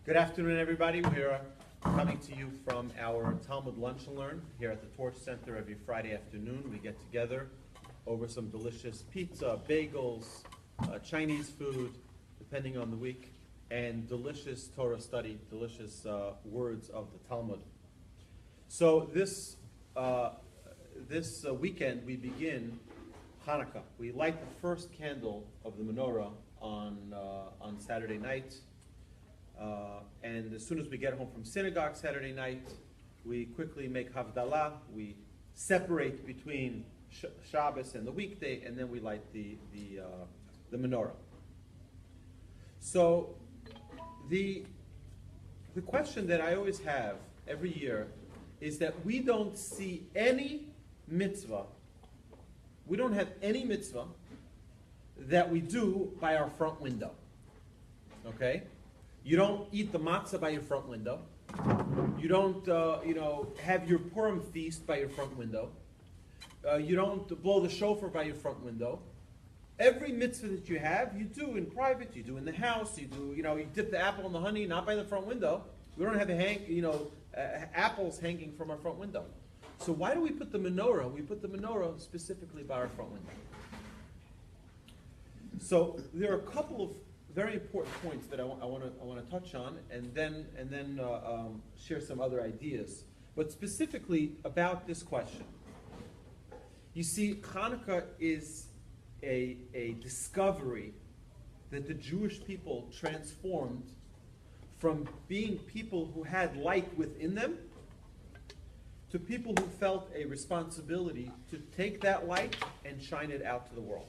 Good afternoon, everybody. We're coming to you from our Talmud Lunch and Learn here at the Torch Center every Friday afternoon. We get together over some delicious pizza, bagels, Chinese food, depending on the week, and delicious Torah study, delicious words of the Talmud. So this weekend we begin Hanukkah. We light the first candle of the Menorah on Saturday night. And as soon as we get home from synagogue Saturday night, we quickly make Havdalah. We separate between Shabbos and the weekday, and then we light the Menorah. So the question that I always have every year is that we don't see any mitzvah. We don't have any mitzvah that we do by our front window. Okay? You don't eat the matzah by your front window. You don't, have your Purim feast by your front window. You don't blow the shofar by your front window. Every mitzvah that you have, you do in private. You do in the house. You do, you dip the apple in the honey, not by the front window. We don't have apples hanging from our front window. So why do we put the menorah? We put the menorah specifically by our front window. So there are a couple of very important points that I want to touch on, and then share some other ideas. But specifically about this question, you see, Hanukkah is a discovery that the Jewish people transformed from being people who had light within them to people who felt a responsibility to take that light and shine it out to the world.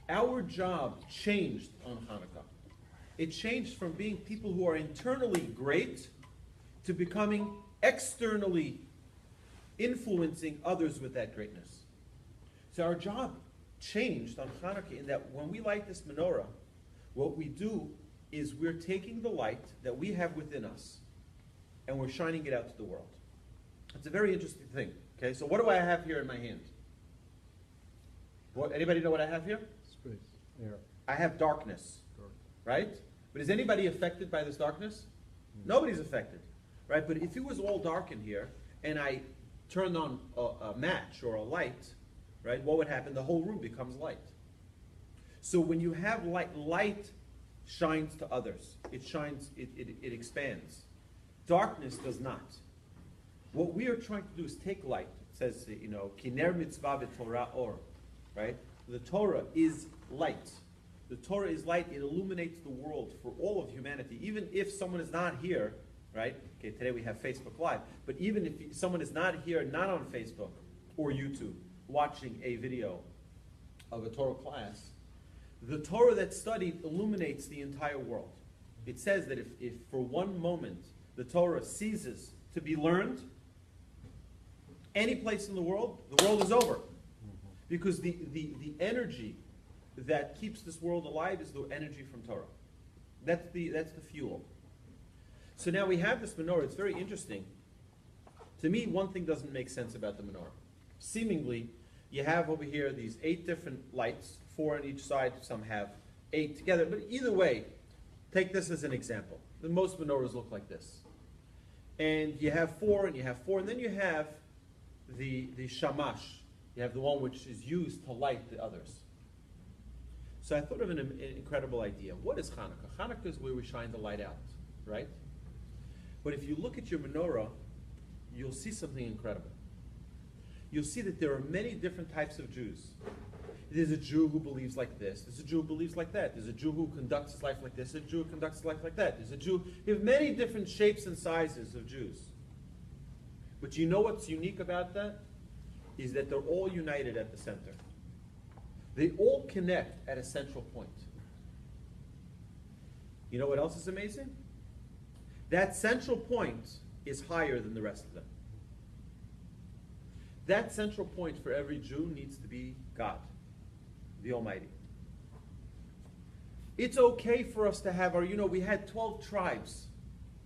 Our job changed on Hanukkah. It changed from being people who are internally great to becoming externally influencing others with that greatness. So our job changed on Hanukkah in that when we light this menorah, what we do is we're taking the light that we have within us and we're shining it out to the world. It's a very interesting thing. Okay, so what do I have here in my hand? Anybody know what I have here? Space, air. I have darkness, right? But is anybody affected by this darkness? Nobody's affected, right? But if it was all dark in here and I turned on a match or a light, right, what would happen? The whole room becomes light. So when you have light, light shines to others. It shines, it expands. Darkness does not. What we are trying to do is take light. It says, kiner mitzvah v'torah or, right? The Torah is light. The Torah is light. It illuminates the world for all of humanity. Even if someone is not here, right? Okay, today we have Facebook Live. But even if someone is not here, not on Facebook or YouTube, watching a video of a Torah class, the Torah that's studied illuminates the entire world. It says that if for one moment the Torah ceases to be learned, any place in the world is over. Because the energy that keeps this world alive is the energy from Torah. That's the fuel. So now we have this menorah. It's very interesting. To me, one thing doesn't make sense about the menorah. Seemingly, you have over here these 8 different lights, 4 on each side. Some have 8 together. But either way, take this as an example. Most menorahs look like this. And you have 4 and you have 4. And then you have the shamash. You have the one which is used to light the others. So I thought of an incredible idea. What is Hanukkah? Hanukkah is where we shine the light out, right? But if you look at your menorah, you'll see something incredible. You'll see that there are many different types of Jews. There's a Jew who believes like this. There's a Jew who believes like that. There's a Jew who conducts his life like this. There's a Jew who conducts his life like that. There's a Jew. You have many different shapes and sizes of Jews. But you know what's unique about that? Is that they're all united at the center. They all connect at a central point. You know what else is amazing? That central point is higher than the rest of them. That central point for every Jew needs to be God, the Almighty. It's okay for us to have we had 12 tribes.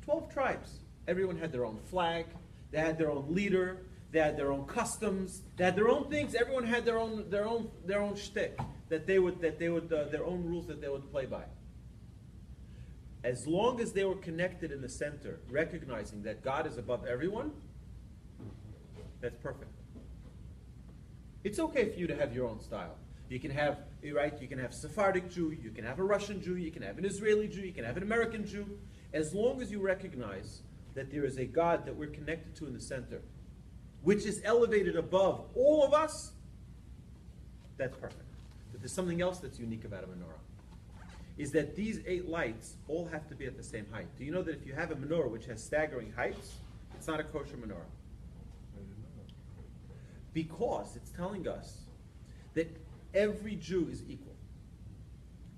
12 tribes. Everyone had their own flag. They had their own leader. They had their own customs. They had their own things. Everyone had their own shtick that they would their own rules that they would play by. as long as they were connected in the center, recognizing that God is above everyone, that's perfect. It's okay for you to have your own style. You can have, right, you can have Sephardic Jew, you can have a Russian Jew, you can have an Israeli Jew, you can have an American Jew. As long as you recognize that there is a God that we're connected to in the center, which is elevated above all of us, that's perfect. But there's something else that's unique about a menorah, is that these 8 lights all have to be at the same height. Do you know that if you have a menorah which has staggering heights, it's not a kosher menorah? Because it's telling us that every Jew is equal.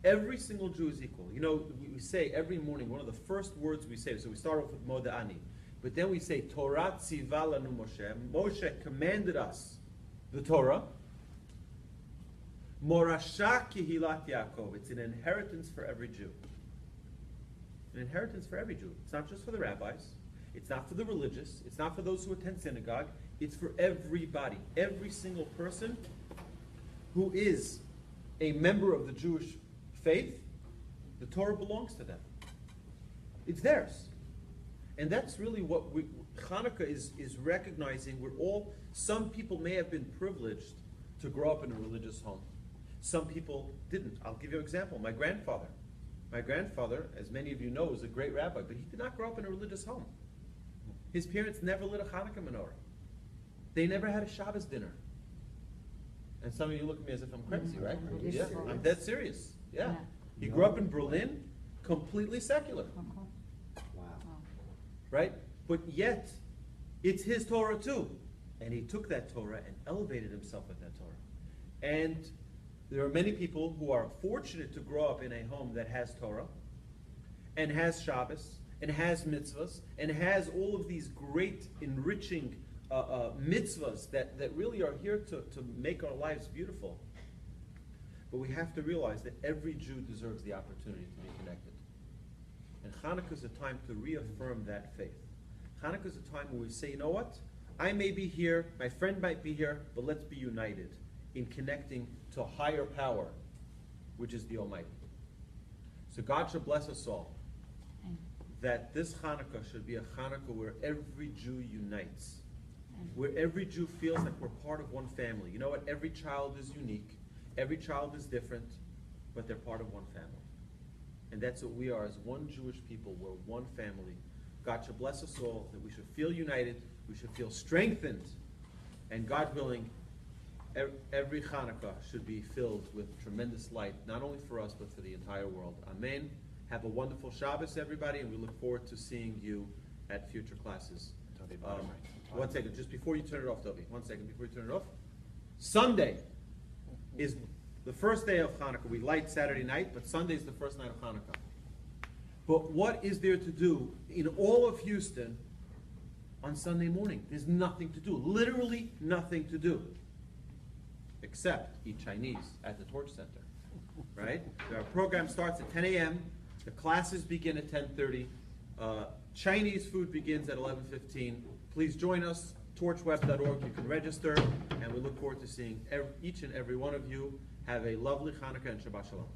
Every single Jew is equal. You know, we say every morning, one of the first words we say, so we start off with Moda'ani, but then we say, Torah tziva lanu Moshe. Moshe commanded us the Torah. Morasha kihilat Yaakov. It's an inheritance for every Jew. An inheritance for every Jew. It's not just for the rabbis. It's not for the religious. It's not for those who attend synagogue. It's for everybody. Every single person who is a member of the Jewish faith, the Torah belongs to them. It's theirs. And that's really what Hanukkah is recognizing. We're all, some people may have been privileged to grow up in a religious home. Some people didn't. I'll give you an example. My grandfather, as many of you know, was a great rabbi, but he did not grow up in a religious home. His parents never lit a Hanukkah menorah. They never had a Shabbos dinner. And some of you look at me as if I'm crazy, right? Yeah, I'm dead serious. Yeah. He grew up in Berlin, completely secular. Wow. Right? But yet, it's his Torah too. And he took that Torah and elevated himself with that Torah. And there are many people who are fortunate to grow up in a home that has Torah, and has Shabbos, and has mitzvahs, and has all of these great, enriching mitzvahs that really are here to make our lives beautiful. But we have to realize that every Jew deserves the opportunity to be connected. And Hanukkah is a time to reaffirm that faith. Hanukkah is a time where we say, you know what? I may be here, my friend might be here, but let's be united in connecting to a higher power, which is the Almighty. So God should bless us all, that this Hanukkah should be a Hanukkah where every Jew unites, where every Jew feels like we're part of one family. You know what? Every child is unique, every child is different, but they're part of one family. And that's what we are as one Jewish people. We're one family. God should bless us all, that we should feel united, we should feel strengthened, and God willing, every Hanukkah should be filled with tremendous light, not only for us, but for the entire world. Amen. Have a wonderful Shabbos, everybody, and we look forward to seeing you at future classes. One second, just before you turn it off, Toby. 1 second before you turn it off. Sunday is the first day of Hanukkah. We light Saturday night, but Sunday is the first night of Hanukkah. But what is there to do in all of Houston on Sunday morning? There's nothing to do. Literally nothing to do. Except eat Chinese at the Torch Center. Right? Our program starts at 10 a.m. The classes begin at 10:30. Chinese food begins at 11:15. Please join us, torchweb.org. You can register, and we look forward to seeing each and every one of you. Have a lovely Hanukkah and Shabbat Shalom.